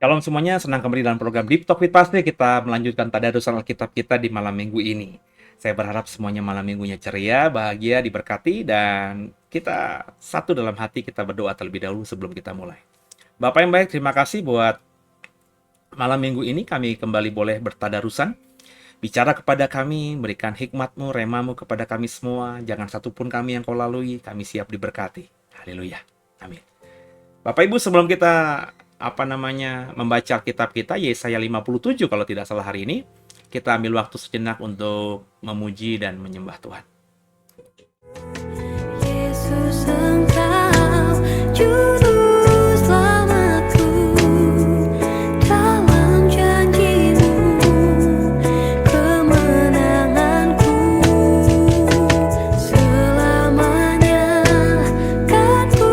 Shalom semuanya, senang kembali dalam program Deep Talk with Pastor. Kita melanjutkan tadarusan Alkitab kita di malam minggu ini. Saya berharap semuanya malam minggunya ceria, bahagia, diberkati, dan kita satu dalam hati. Kita berdoa terlebih dahulu sebelum kita mulai. Bapak yang baik, terima kasih buat malam minggu ini kami kembali boleh bertadarusan. Bicara kepada kami, berikan hikmat-Mu, rema-Mu kepada kami semua. Jangan satupun kami yang Kau lalui, kami siap diberkati. Haleluya. Amin. Bapak Ibu, sebelum kita membaca kitab kita Yesaya 57 kalau tidak salah hari ini, kita ambil waktu sejenak untuk memuji dan menyembah Tuhan. Yesus Engkau juru selamatku, dalam janji-Mu kemenanganku, selamanya kan ku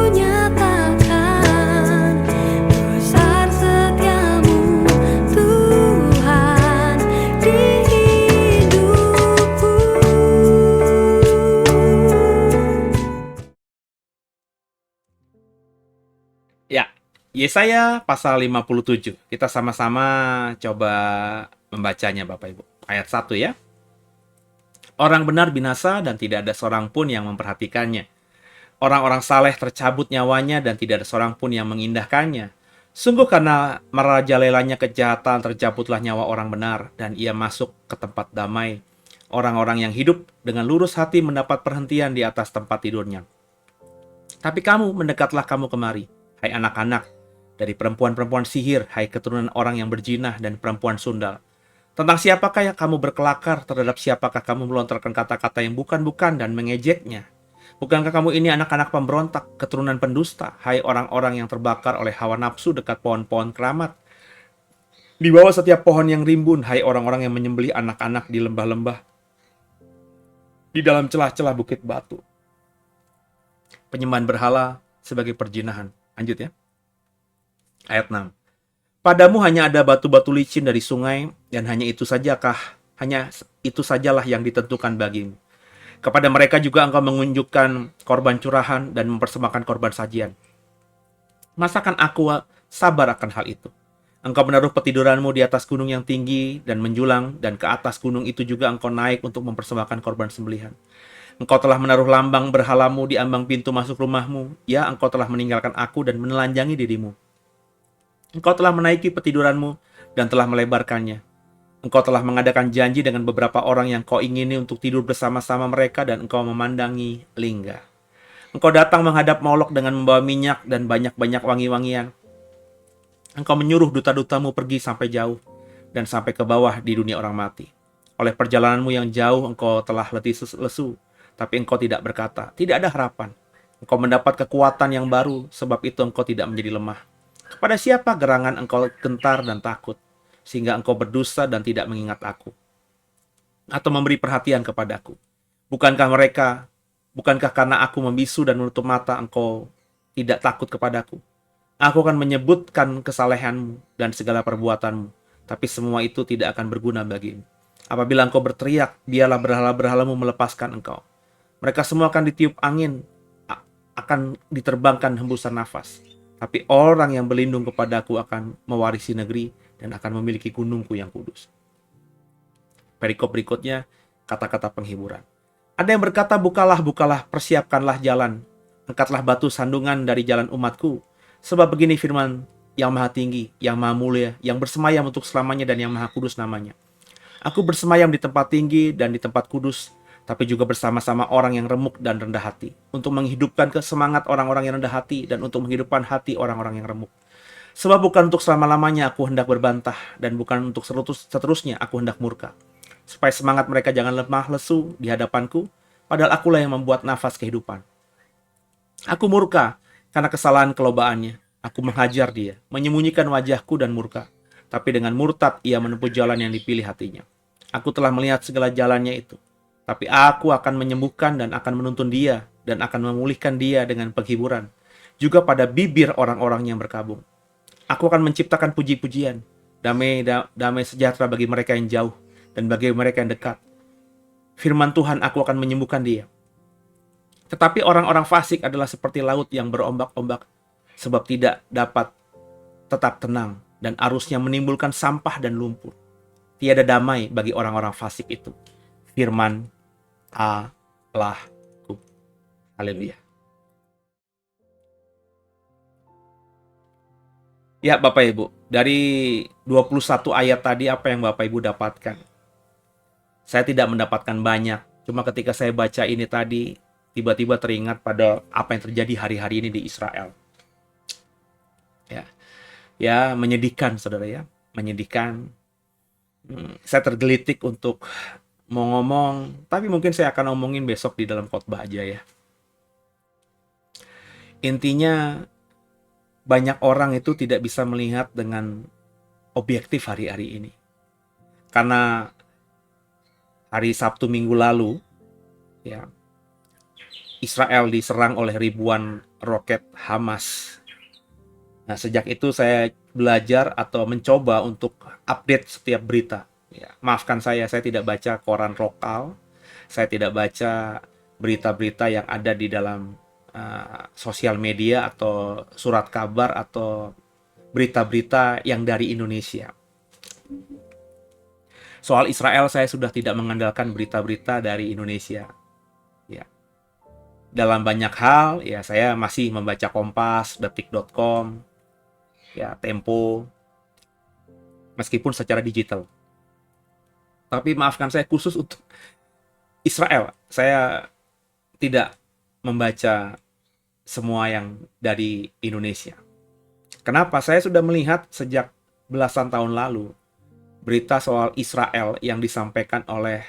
nyatakan besar setiamu Tuhan di hidupku. Ya, Yesaya pasal 57. Kita sama-sama coba membacanya Bapak Ibu. Ayat 1 ya. Orang benar binasa dan tidak ada seorang pun yang memperhatikannya. Orang-orang saleh tercabut nyawanya dan tidak ada seorang pun yang mengindahkannya. Sungguh karena merajalelanya kejahatan tercabutlah nyawa orang benar dan ia masuk ke tempat damai. Orang-orang yang hidup dengan lurus hati mendapat perhentian di atas tempat tidurnya. Tapi kamu, mendekatlah kamu kemari, hai anak-anak, dari perempuan-perempuan sihir, hai keturunan orang yang berjinah dan perempuan sundal. Tentang siapakah yang kamu berkelakar, terhadap siapakah kamu melontarkan kata-kata yang bukan-bukan dan mengejeknya? Bukankah kamu ini anak-anak pemberontak, keturunan pendusta, hai orang-orang yang terbakar oleh hawa nafsu dekat pohon-pohon keramat? Di bawah setiap pohon yang rimbun, hai orang-orang yang menyembelih anak-anak di lembah-lembah, di dalam celah-celah bukit batu. Penyembahan berhala sebagai perjinahan. Lanjut ya. Ayat 6. Padamu hanya ada batu-batu licin dari sungai, dan hanya itu sajalah yang ditentukan bagimu. Kepada mereka juga engkau mengunjukkan korban curahan dan mempersembahkan korban sajian. Masakan aku sabar akan hal itu? Engkau menaruh petiduranmu di atas gunung yang tinggi dan menjulang, dan ke atas gunung itu juga engkau naik untuk mempersembahkan korban sembelihan. Engkau telah menaruh lambang berhalamu di ambang pintu masuk rumahmu. Ya, engkau telah meninggalkan aku dan menelanjangi dirimu. Engkau telah menaiki petiduranmu dan telah melebarkannya. Engkau telah mengadakan janji dengan beberapa orang yang kau ingini untuk tidur bersama-sama mereka, dan engkau memandangi lingga. Engkau datang menghadap Molok dengan membawa minyak dan banyak-banyak wangi-wangian. Engkau menyuruh duta-dutamu pergi sampai jauh dan sampai ke bawah di dunia orang mati. Oleh perjalananmu yang jauh engkau telah letih lesu, tapi engkau tidak berkata, tidak ada harapan. Engkau mendapat kekuatan yang baru, sebab itu engkau tidak menjadi lemah. Kepada siapa gerangan engkau gentar dan takut, sehingga engkau berdusta dan tidak mengingat aku, atau memberi perhatian kepadaku? Bukankah mereka Bukankah karena aku membisu dan menutup mata, engkau tidak takut kepadaku? Aku akan menyebutkan kesalehanmu dan segala perbuatanmu, tapi semua itu tidak akan berguna bagimu. Apabila engkau berteriak, biarlah berhala-berhalamu melepaskan engkau. Mereka semua akan ditiup angin, akan diterbangkan hembusan nafas. Tapi orang yang berlindung kepadaku akan mewarisi negeri dan akan memiliki gunungku yang kudus. Perikop berikutnya, kata-kata penghiburan. Ada yang berkata, bukalah, bukalah, persiapkanlah jalan. Angkatlah batu sandungan dari jalan umatku. Sebab begini firman yang maha tinggi, yang maha mulia, yang bersemayam untuk selamanya dan yang maha kudus namanya. Aku bersemayam di tempat tinggi dan di tempat kudus, tapi juga bersama-sama orang yang remuk dan rendah hati, untuk menghidupkan kesemangat orang-orang yang rendah hati dan untuk menghidupkan hati orang-orang yang remuk. Sebab bukan untuk selama-lamanya aku hendak berbantah, dan bukan untuk seterusnya aku hendak murka. Supaya semangat mereka jangan lemah lesu di hadapanku, padahal akulah yang membuat nafas kehidupan. Aku murka karena kesalahan kelobaannya. Aku menghajar dia, menyembunyikan wajahku dan murka. Tapi dengan murtad ia menempuh jalan yang dipilih hatinya. Aku telah melihat segala jalannya itu. Tapi aku akan menyembuhkan dan akan menuntun dia, dan akan memulihkan dia dengan penghiburan. Juga pada bibir orang-orang yang berkabung. Aku akan menciptakan puji-pujian, damai sejahtera bagi mereka yang jauh, dan bagi mereka yang dekat. Firman Tuhan, aku akan menyembuhkan dia. Tetapi orang-orang fasik adalah seperti laut yang berombak-ombak, sebab tidak dapat tetap tenang, dan arusnya menimbulkan sampah dan lumpur. Tiada damai bagi orang-orang fasik itu. Firman Allahku. Haleluya. Ya Bapak Ibu, dari 21 ayat tadi apa yang Bapak Ibu dapatkan? Saya tidak mendapatkan banyak, cuma ketika saya baca ini tadi, tiba-tiba teringat pada apa yang terjadi hari-hari ini di Israel. Ya menyedihkan saudara ya, menyedihkan. Saya tergelitik untuk mau ngomong, tapi mungkin saya akan ngomongin besok di dalam khotbah aja ya. Intinya, banyak orang itu tidak bisa melihat dengan objektif hari-hari ini. Karena hari Sabtu minggu lalu, ya, Israel diserang oleh ribuan roket Hamas. Nah, sejak itu saya belajar atau mencoba untuk update setiap berita. Ya, maafkan saya tidak baca koran lokal, saya tidak baca berita-berita yang ada di dalam sosial media atau surat kabar atau berita-berita yang dari Indonesia. Soal Israel saya sudah tidak mengandalkan berita-berita dari Indonesia. Ya. Dalam banyak hal ya saya masih membaca Kompas, Detik.com, ya Tempo, meskipun secara digital. Tapi maafkan saya khusus untuk Israel, saya tidak membaca semua yang dari Indonesia. Kenapa? Saya sudah melihat sejak belasan tahun lalu berita soal Israel yang disampaikan oleh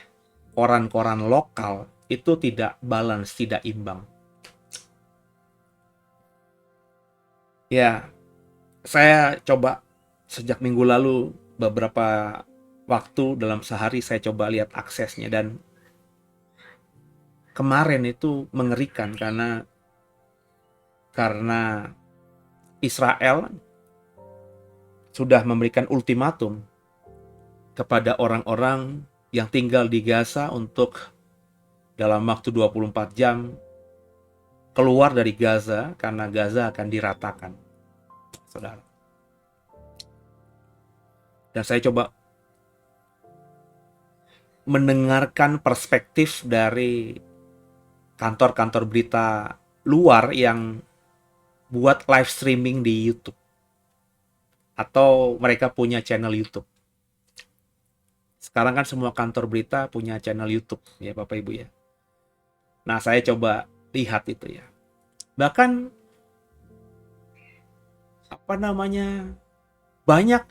koran-koran lokal itu tidak balance, tidak imbang. Ya, saya coba sejak minggu lalu beberapa waktu dalam sehari saya coba lihat aksesnya dan kemarin itu mengerikan karena Israel sudah memberikan ultimatum kepada orang-orang yang tinggal di Gaza untuk dalam waktu 24 jam keluar dari Gaza karena Gaza akan diratakan, saudara. Dan saya coba mendengarkan perspektif dari kantor-kantor berita luar yang buat live streaming di YouTube. Atau mereka punya channel YouTube. Sekarang kan semua kantor berita punya channel YouTube ya Bapak Ibu ya. Nah saya coba lihat itu ya. Bahkan banyak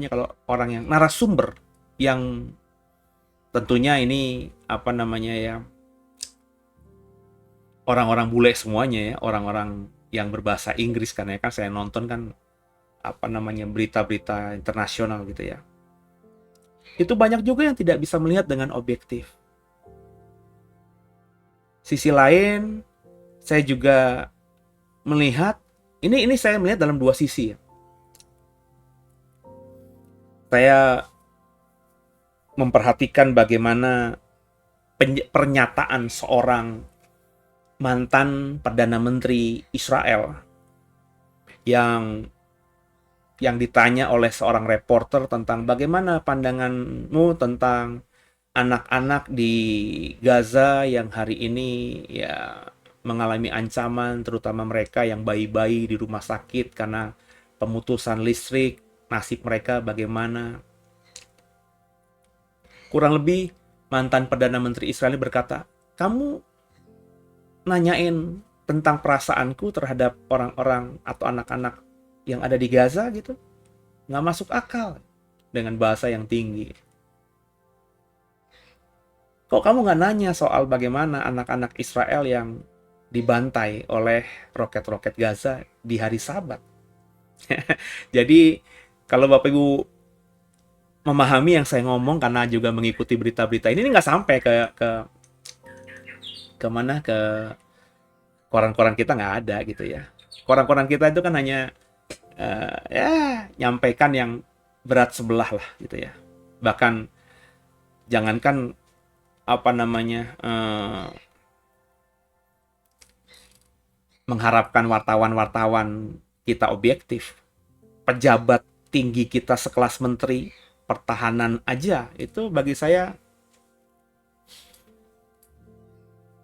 kalau orang yang narasumber yang tentunya ini orang-orang bule semuanya ya, orang-orang yang berbahasa Inggris karena kan saya nonton kan berita-berita internasional gitu ya. Itu banyak juga yang tidak bisa melihat dengan objektif. Sisi lain, saya juga melihat ini saya melihat dalam dua sisi ya. Saya memperhatikan bagaimana pernyataan seorang mantan Perdana Menteri Israel yang ditanya oleh seorang reporter tentang bagaimana pandanganmu tentang anak-anak di Gaza yang hari ini ya mengalami ancaman, terutama mereka yang bayi-bayi di rumah sakit karena pemutusan listrik, nasib mereka bagaimana. Kurang lebih mantan Perdana Menteri Israel berkata, kamu nanyain tentang perasaanku terhadap orang-orang atau anak-anak yang ada di Gaza gitu, nggak masuk akal, dengan bahasa yang tinggi. Kok kamu nggak nanya soal bagaimana anak-anak Israel yang dibantai oleh roket-roket Gaza di hari Sabat? Jadi kalau Bapak Ibu memahami yang saya ngomong karena juga mengikuti berita-berita ini nggak sampai ke mana, ke koran-koran kita nggak ada gitu ya. Koran-koran kita itu kan hanya ya nyampaikan yang berat sebelah lah gitu ya. Bahkan jangankan apa namanya mengharapkan wartawan-wartawan kita objektif, pejabat tinggi kita sekelas menteri pertahanan aja itu bagi saya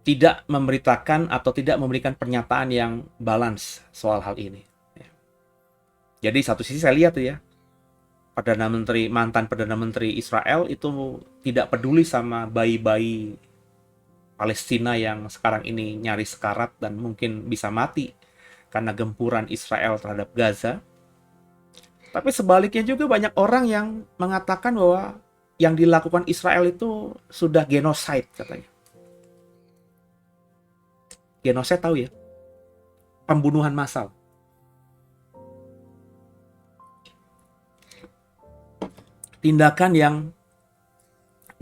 tidak memberitakan atau tidak memberikan pernyataan yang balance soal hal ini. Jadi satu sisi saya lihat tuh ya, mantan Perdana Menteri Israel itu tidak peduli sama bayi-bayi Palestina yang sekarang ini nyaris sekarat dan mungkin bisa mati karena gempuran Israel terhadap Gaza. Tapi sebaliknya juga banyak orang yang mengatakan bahwa yang dilakukan Israel itu sudah genocide katanya. Genocide tahu ya? Pembunuhan massal. Tindakan yang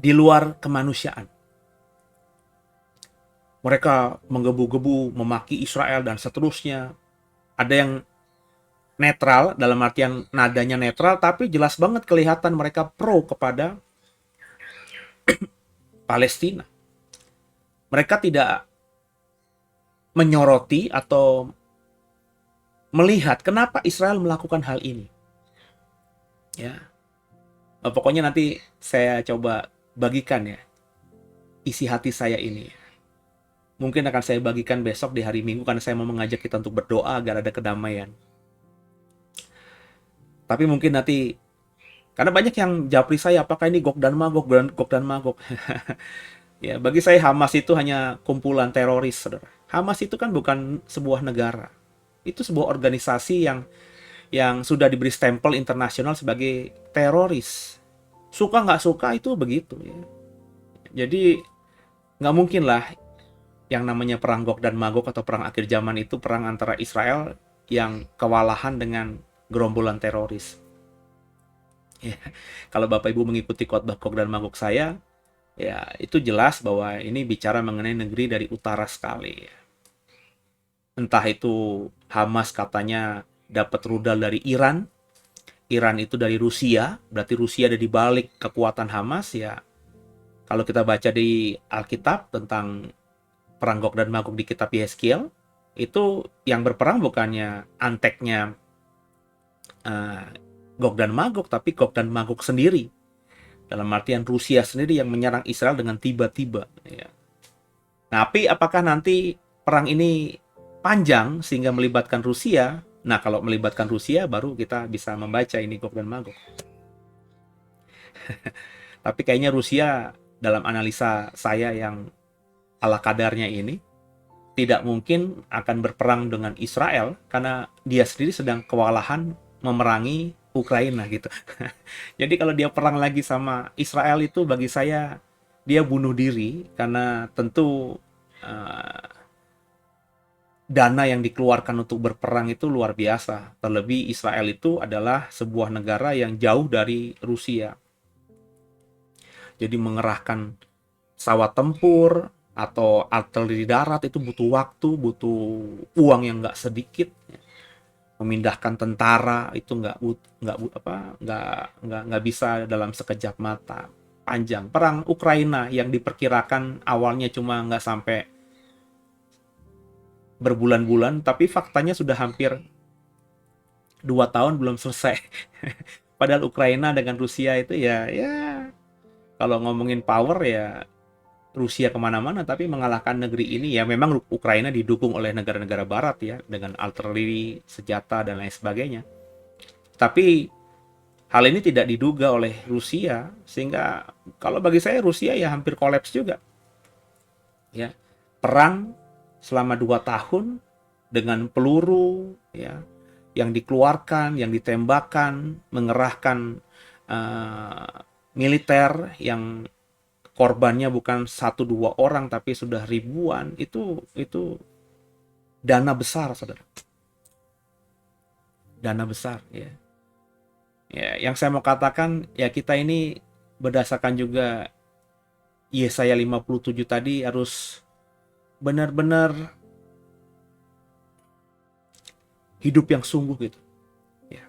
di luar kemanusiaan. Mereka menggebu-gebu, memaki Israel dan seterusnya. Ada yang netral, dalam artian nadanya netral, tapi jelas banget kelihatan mereka pro kepada Palestina. Mereka tidak menyoroti atau melihat kenapa Israel melakukan hal ini. Ya. Pokoknya nanti saya coba bagikan ya isi hati saya ini. Mungkin akan saya bagikan besok di hari Minggu karena saya mau mengajak kita untuk berdoa agar ada kedamaian. Tapi mungkin nanti karena banyak yang japri saya apakah ini Gog dan Magog, Gog dan Magog. Ya, bagi saya Hamas itu hanya kumpulan teroris, Saudara. Hamas itu kan bukan sebuah negara. Itu sebuah organisasi yang sudah diberi stempel internasional sebagai teroris. Suka nggak suka itu begitu ya. Jadi nggak mungkin lah yang namanya perang Gog dan Magog atau perang akhir zaman itu perang antara Israel yang kewalahan dengan gerombolan teroris. Ya, kalau Bapak Ibu mengikuti khotbah Gog dan Magog saya, ya itu jelas bahwa ini bicara mengenai negeri dari utara sekali. Entah itu Hamas katanya dapat rudal dari Iran, Iran itu dari Rusia, berarti Rusia ada di balik kekuatan Hamas ya. Kalau kita baca di Alkitab tentang perang Gog dan Magog di kitab Yeskiel, itu yang berperang bukannya anteknya Gog dan Magog, tapi Gog dan Magog sendiri. Dalam artian Rusia sendiri yang menyerang Israel dengan tiba-tiba. Ya. Nah, tapi apakah nanti perang ini panjang sehingga melibatkan Rusia? Nah, kalau melibatkan Rusia baru kita bisa membaca ini Gog dan Magog. Tapi kayaknya Rusia dalam analisa saya yang ala kadarnya ini tidak mungkin akan berperang dengan Israel karena dia sendiri sedang kewalahan memerangi Ukraina gitu. Jadi kalau dia perang lagi sama Israel itu bagi saya dia bunuh diri karena tentu dana yang dikeluarkan untuk berperang itu luar biasa. Terlebih Israel itu adalah sebuah negara yang jauh dari Rusia. Jadi mengerahkan pesawat tempur, atau artileri darat itu butuh waktu, butuh uang yang nggak sedikit. Memindahkan tentara itu nggak bisa dalam sekejap mata. Panjang. Perang Ukraina yang diperkirakan awalnya cuma nggak sampai berbulan-bulan, tapi faktanya sudah hampir 2 tahun belum selesai. Padahal Ukraina dengan Rusia itu ya kalau ngomongin power ya Rusia kemana-mana, tapi mengalahkan negeri ini ya memang Ukraina didukung oleh negara-negara Barat ya dengan artileri, senjata dan lain sebagainya. Tapi hal ini tidak diduga oleh Rusia sehingga kalau bagi saya Rusia ya hampir kolaps juga. Ya, perang selama 2 tahun dengan peluru ya yang dikeluarkan, yang ditembakkan, mengerahkan militer yang korbannya bukan 1-2 orang tapi sudah ribuan, itu dana besar, saudara. Dana besar ya. Ya, yang saya mau katakan ya kita ini berdasarkan juga Yesaya 57 tadi harus benar-benar hidup yang sungguh gitu. Ya.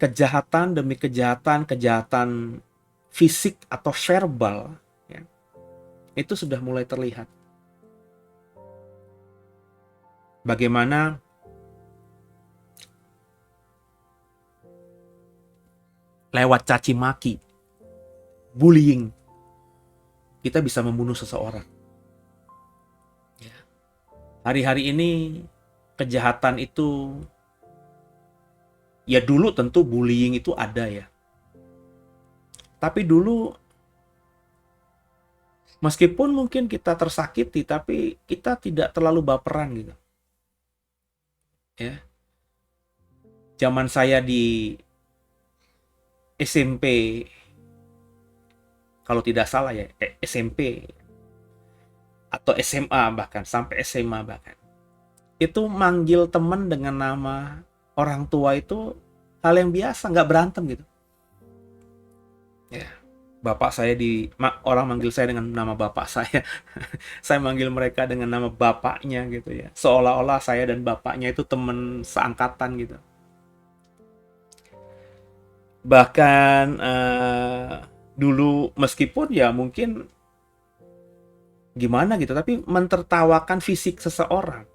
Kejahatan demi kejahatan, kejahatan fisik atau verbal ya, itu sudah mulai terlihat. Bagaimana lewat caci maki, bullying, kita bisa membunuh seseorang. Ya. Hari-hari ini kejahatan itu ya dulu tentu bullying itu ada ya. Tapi dulu meskipun mungkin kita tersakiti tapi kita tidak terlalu baperan gitu. Ya. Zaman saya di SMP kalau tidak salah ya, SMP atau SMA bahkan sampai SMA bahkan. Itu manggil teman dengan nama orang tua itu hal yang biasa, nggak berantem gitu. Ya, bapak saya orang manggil saya dengan nama bapak saya. Saya manggil mereka dengan nama bapaknya gitu ya. Seolah-olah saya dan bapaknya itu teman seangkatan gitu. Bahkan dulu meskipun ya mungkin gimana gitu, tapi mentertawakan fisik seseorang,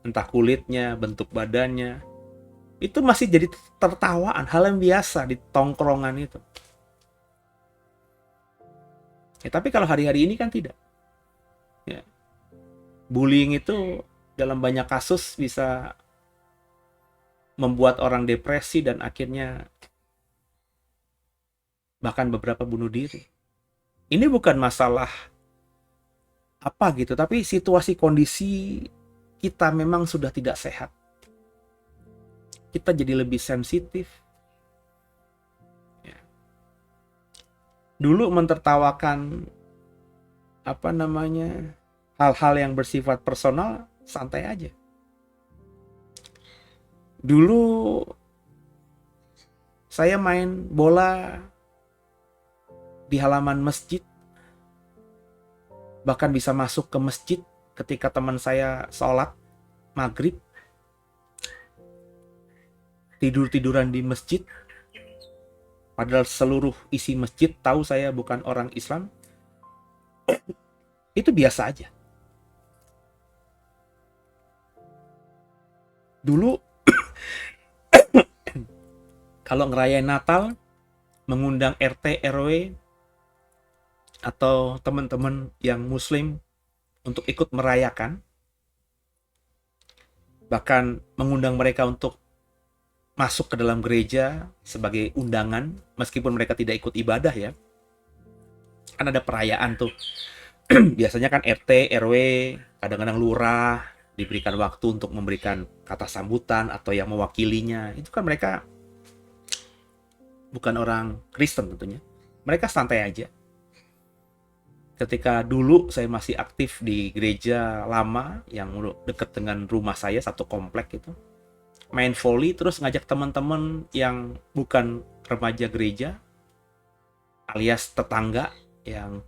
entah kulitnya, bentuk badannya, itu masih jadi tertawaan, hal yang biasa di tongkrongan itu. Ya, tapi kalau hari-hari ini kan tidak. Ya. Bullying itu dalam banyak kasus bisa membuat orang depresi dan akhirnya bahkan beberapa bunuh diri. Ini bukan masalah apa gitu, tapi situasi kondisi kita memang sudah tidak sehat. Kita jadi lebih sensitif. Ya. Dulu mentertawakan hal-hal yang bersifat personal santai aja. Dulu saya main bola di halaman masjid, bahkan bisa masuk ke masjid ketika teman saya sholat maghrib, tidur-tiduran di masjid, padahal seluruh isi masjid tahu saya bukan orang Islam. Itu biasa aja. Dulu kalau ngerayain Natal, mengundang RT RW atau teman-teman yang muslim untuk ikut merayakan, bahkan mengundang mereka untuk masuk ke dalam gereja sebagai undangan meskipun mereka tidak ikut ibadah ya. Kan ada perayaan tuh. Biasanya kan RT, RW, kadang-kadang lurah diberikan waktu untuk memberikan kata sambutan atau yang mewakilinya. Itu kan mereka bukan orang Kristen tentunya. Mereka santai aja. Ketika dulu saya masih aktif di gereja lama yang dekat dengan rumah saya, satu komplek itu, main volley terus ngajak teman-teman yang bukan remaja gereja alias tetangga yang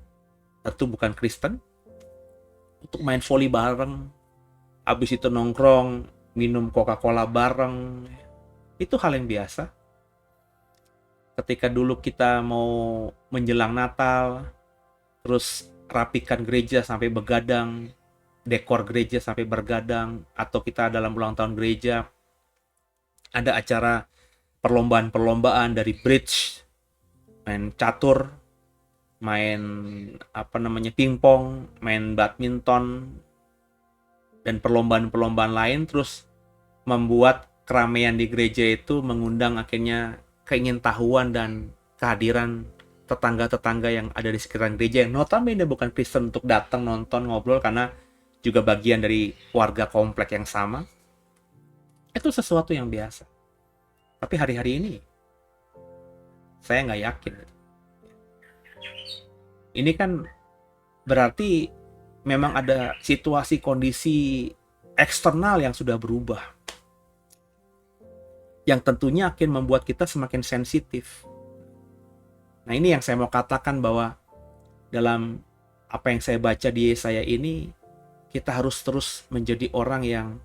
tentu bukan Kristen, untuk main voli bareng, habis itu nongkrong, minum Coca-Cola bareng. Itu hal yang biasa. Ketika dulu kita mau menjelang Natal, terus rapikan gereja sampai begadang, dekor gereja sampai bergadang, atau kita dalam ulang tahun gereja, ada acara perlombaan-perlombaan dari bridge, main catur, main pingpong, main badminton, dan perlombaan-perlombaan lain, terus membuat keramaian di gereja itu mengundang akhirnya keingintahuan dan kehadiran tetangga-tetangga yang ada di sekitar gereja yang notabene bukan Kristen untuk datang nonton ngobrol karena juga bagian dari warga komplek yang sama. Itu sesuatu yang biasa. Tapi hari-hari ini saya nggak yakin. Ini kan berarti memang ada situasi kondisi eksternal yang sudah berubah, yang tentunya akan membuat kita semakin sensitif. Nah, ini yang saya mau katakan, bahwa dalam apa yang saya baca di Yesaya ini, kita harus terus menjadi orang yang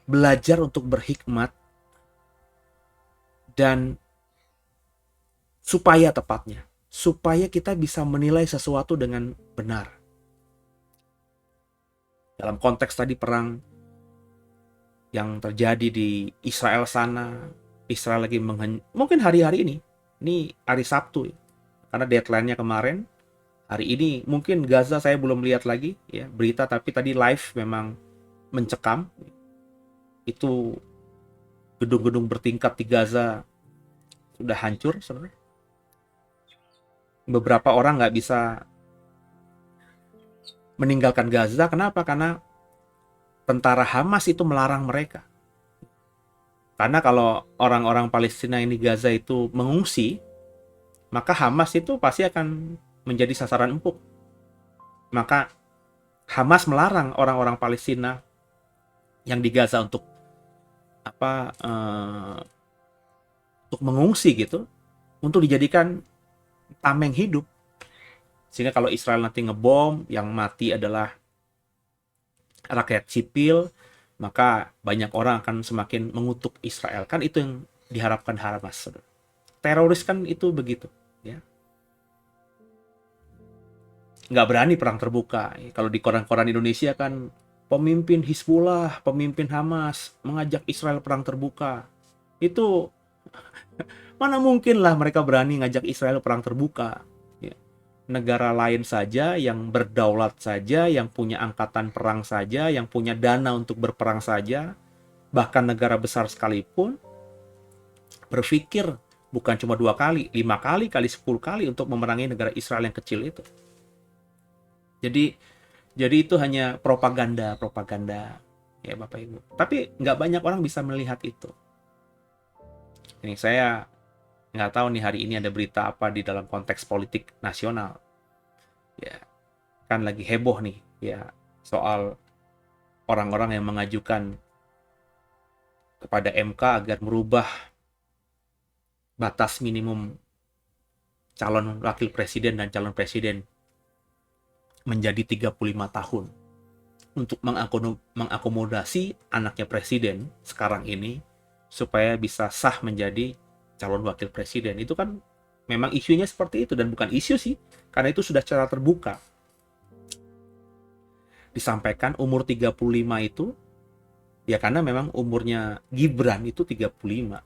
belajar untuk berhikmat, dan supaya kita bisa menilai sesuatu dengan benar. Dalam konteks tadi perang yang terjadi di Israel sana, Israel lagi mungkin hari-hari ini hari Sabtu ya, karena deadline-nya kemarin. Hari ini mungkin Gaza saya belum lihat lagi ya berita, tapi tadi live memang mencekam. Itu gedung-gedung bertingkat di Gaza sudah hancur sebenarnya. Beberapa orang nggak bisa meninggalkan Gaza. Kenapa? Karena tentara Hamas itu melarang mereka. Karena kalau orang-orang Palestina ini Gaza itu mengungsi, maka Hamas itu pasti akan menjadi sasaran empuk. Maka Hamas melarang orang-orang Palestina yang di Gaza untuk mengungsi gitu, untuk dijadikan tameng hidup. Sehingga kalau Israel nanti ngebom, yang mati adalah rakyat sipil, maka banyak orang akan semakin mengutuk Israel. Kan itu yang diharapkan Hamas. Teroris kan itu begitu ya. Nggak berani perang terbuka. Kalau di koran-koran Indonesia kan pemimpin Hizbullah, pemimpin Hamas mengajak Israel perang terbuka. Itu mana mungkin lah mereka berani ngajak Israel perang terbuka. Negara lain saja, yang berdaulat saja, yang punya angkatan perang saja, yang punya dana untuk berperang saja, bahkan negara besar sekalipun, berpikir bukan cuma 2 kali, 5 kali, 10 kali untuk memerangi negara Israel yang kecil itu. Jadi itu hanya propaganda ya Bapak Ibu. Tapi nggak banyak orang bisa melihat itu. Ini saya nggak tahu nih hari ini ada berita apa di dalam konteks politik nasional. Ya, kan lagi heboh nih ya soal orang-orang yang mengajukan kepada MK agar merubah batas minimum calon wakil presiden dan calon presiden menjadi 35 tahun untuk mengakomodasi anaknya presiden sekarang ini supaya bisa sah menjadi calon wakil presiden. Itu kan memang isunya seperti itu, dan bukan isu sih, karena itu sudah secara terbuka disampaikan umur 35 itu ya karena memang umurnya Gibran itu 35.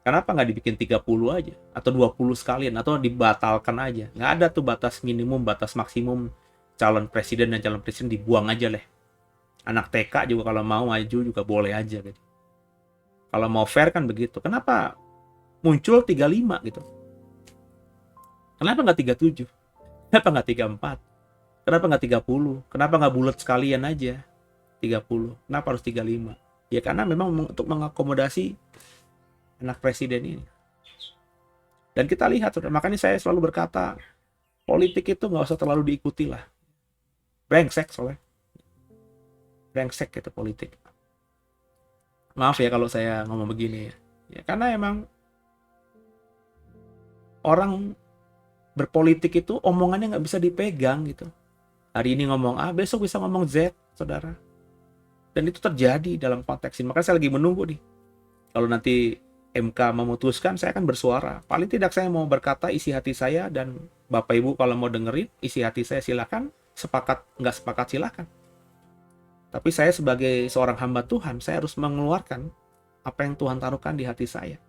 Kenapa nggak dibikin 30 aja atau 20 sekalian, atau dibatalkan aja? Nggak ada tuh batas minimum, batas maksimum calon presiden dan calon presiden, dibuang aja lah. Anak TK juga kalau mau maju juga boleh aja gitu. Kalau mau fair kan begitu. Kenapa muncul 35 gitu? Kenapa nggak 37? Kenapa nggak 34? Kenapa nggak 30? Kenapa nggak bulat sekalian aja 30? Kenapa harus 35? Ya karena memang untuk mengakomodasi anak presiden ini. Dan kita lihat, makanya saya selalu berkata, politik itu nggak usah terlalu diikuti lah. Brengsek soalnya. Brengsek gitu politik. Maaf ya kalau saya ngomong begini ya. Ya karena emang orang berpolitik itu omongannya nggak bisa dipegang gitu. Hari ini ngomong A, besok bisa ngomong Z, saudara. Dan itu terjadi dalam konteks ini. Makanya saya lagi menunggu nih. Kalau nanti MK memutuskan, saya akan bersuara. Paling tidak saya mau berkata isi hati saya, dan Bapak Ibu kalau mau dengerin isi hati saya silakan. Sepakat nggak sepakat silakan. Tapi saya sebagai seorang hamba Tuhan, saya harus mengeluarkan apa yang Tuhan taruhkan di hati saya.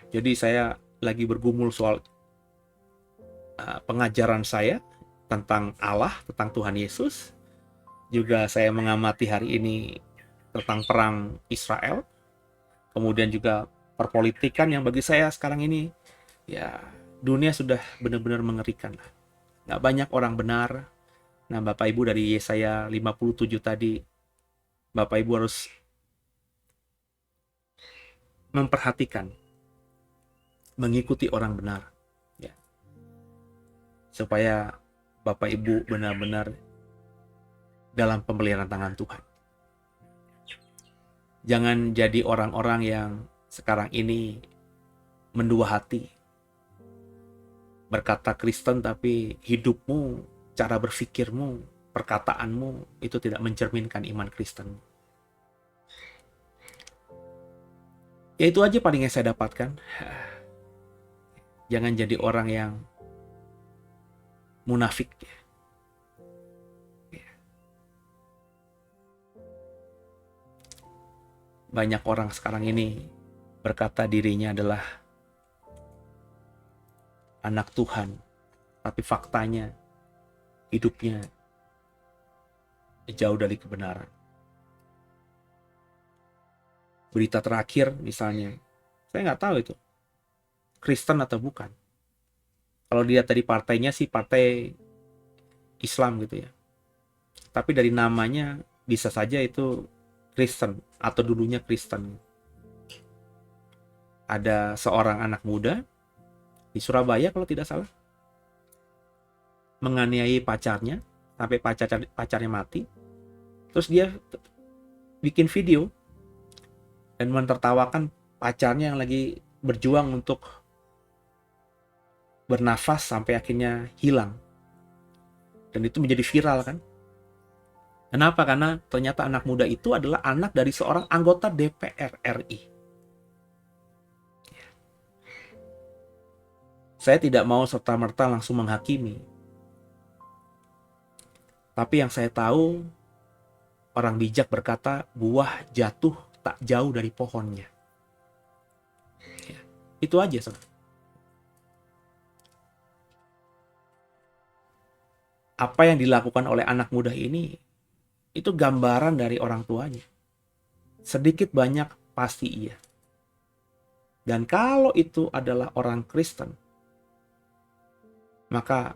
Jadi saya lagi bergumul soal pengajaran saya tentang Allah, tentang Tuhan Yesus. Juga saya mengamati hari ini tentang perang Israel. Kemudian juga perpolitikan yang bagi saya sekarang ini, ya dunia sudah benar-benar mengerikan. Nggak banyak orang benar. Nah, Bapak Ibu dari Yesaya 57 tadi, Bapak Ibu harus memperhatikan, mengikuti orang benar, ya, supaya Bapak Ibu benar-benar dalam pemeliharaan tangan Tuhan. Jangan jadi orang-orang yang sekarang ini mendua hati, berkata Kristen tapi hidupmu, cara berpikirmu, perkataanmu itu tidak mencerminkan iman Kristen. Ya itu aja paling yang saya dapatkan. Jangan jadi orang yang munafik. Banyak orang sekarang ini berkata dirinya adalah anak Tuhan, tapi faktanya hidupnya jauh dari kebenaran. Berita terakhir misalnya, saya nggak tahu itu Kristen atau bukan. Kalau dia tadi partainya sih partai Islam gitu ya. Tapi dari namanya bisa saja itu Kristen atau dulunya Kristen. Ada seorang anak muda di Surabaya kalau tidak salah menganiayai pacarnya sampai pacarnya mati. Terus dia bikin video dan mentertawakan pacarnya yang lagi berjuang untuk bernafas sampai akhirnya hilang. Dan itu menjadi viral kan. Kenapa? Karena ternyata anak muda itu adalah anak dari seorang anggota DPR RI. Saya tidak mau serta-merta langsung menghakimi. Tapi yang saya tahu, orang bijak berkata, buah jatuh tak jauh dari pohonnya. Ya, itu aja, saudara. Apa yang dilakukan oleh anak muda ini, itu gambaran dari orang tuanya. Sedikit banyak pasti iya. Dan kalau itu adalah orang Kristen, maka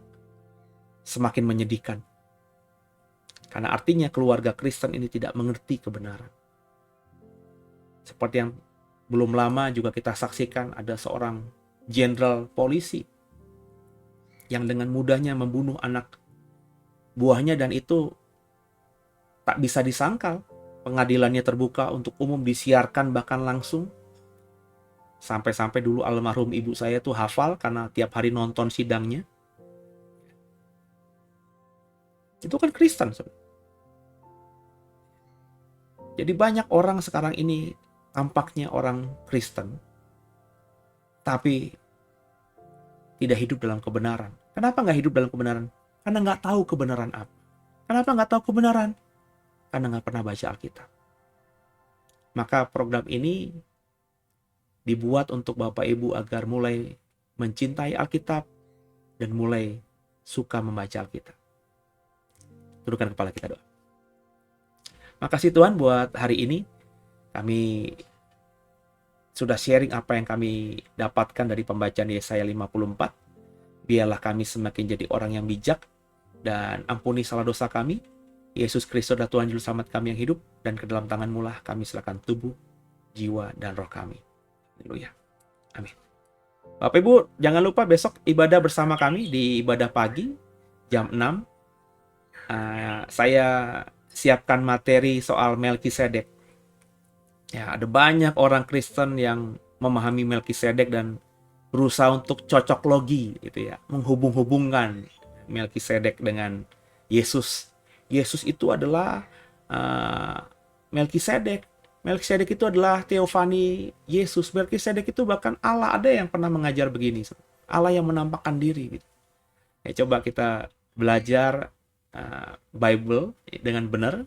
semakin menyedihkan. Karena artinya keluarga Kristen ini tidak mengerti kebenaran. Seperti yang belum lama juga kita saksikan, ada seorang jenderal polisi yang dengan mudahnya membunuh anak buahnya, dan itu tak bisa disangkal. Pengadilannya terbuka untuk umum, disiarkan bahkan langsung. Sampai-sampai dulu almarhum ibu saya tuh hafal karena tiap hari nonton sidangnya. Itu kan Kristen. Jadi banyak orang sekarang ini tampaknya orang Kristen, tapi tidak hidup dalam kebenaran. Kenapa nggak hidup dalam kebenaran? Karena nggak tahu kebenaran apa. Kenapa nggak tahu kebenaran? Karena nggak pernah baca Alkitab. Maka program ini dibuat untuk Bapak Ibu agar mulai mencintai Alkitab dan mulai suka membaca Alkitab. Tundukkan kepala kita, doa. Makasih Tuhan buat hari ini. Kami sudah sharing apa yang kami dapatkan dari pembacaan Yesaya 54. Biarlah kami semakin jadi orang yang bijak, dan ampuni salah dosa kami. Yesus Kristus adalah Tuhan Juru Selamat kami yang hidup, dan ke dalam tangan-Mu lah kami serahkan tubuh, jiwa, dan roh kami. Haleluya. Amin. Bapak Ibu, jangan lupa besok ibadah bersama kami di ibadah pagi jam 6. Saya siapkan materi soal Melkisedek. Ya, ada banyak orang Kristen yang memahami Melkisedek dan berusaha untuk cocok logi gitu ya, menghubung-hubungkan Melkisedek dengan Yesus. Yesus itu adalah Melkisedek. Melkisedek itu adalah teofani Yesus. Melkisedek itu bahkan Allah. Ada yang pernah mengajar begini, Allah yang menampakkan diri gitu. Ya, coba kita belajar Bible dengan benar.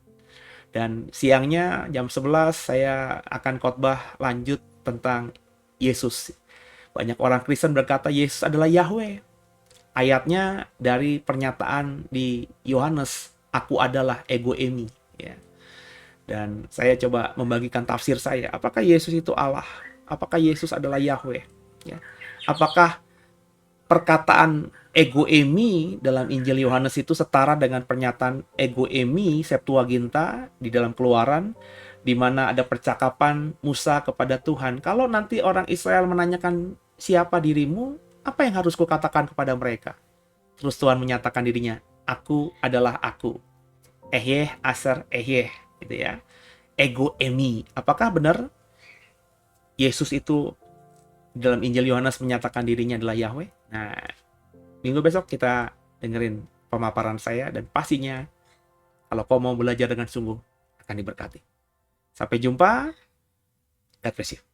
Dan siangnya jam 11 saya akan khotbah lanjut tentang Yesus. Banyak orang Kristen berkata Yesus adalah Yahweh. Ayatnya dari pernyataan di Yohanes, aku adalah ego emi. Ya. Dan saya coba membagikan tafsir saya. Apakah Yesus itu Allah? Apakah Yesus adalah Yahweh? Ya. Apakah perkataan ego emi dalam Injil Yohanes itu setara dengan pernyataan ego emi Septuaginta di dalam Keluaran, di mana ada percakapan Musa kepada Tuhan. Kalau nanti orang Israel menanyakan siapa dirimu, apa yang harus kukatakan kepada mereka? Terus Tuhan menyatakan dirinya, aku adalah aku. Ehyeh aser ehyeh, gitu ya. Ego emi. Apakah benar Yesus itu dalam Injil Yohanes menyatakan dirinya adalah Yahweh? Nah, minggu besok kita dengerin pemaparan saya dan pastinya kalau kau mau belajar dengan sungguh akan diberkati. Sampai jumpa. God bless you.